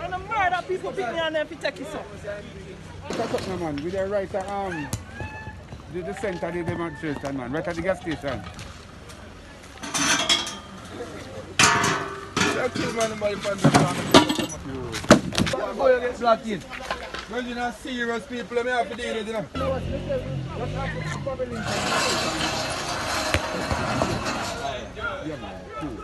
And the murder people pick me on them to take it up. That's up, man. We there right at the center of the demonstration, man. Right at the gas station. Kill man, the boy gets locked in. When you know serious people, I have to deal with, you know. Yeah, man. Cool.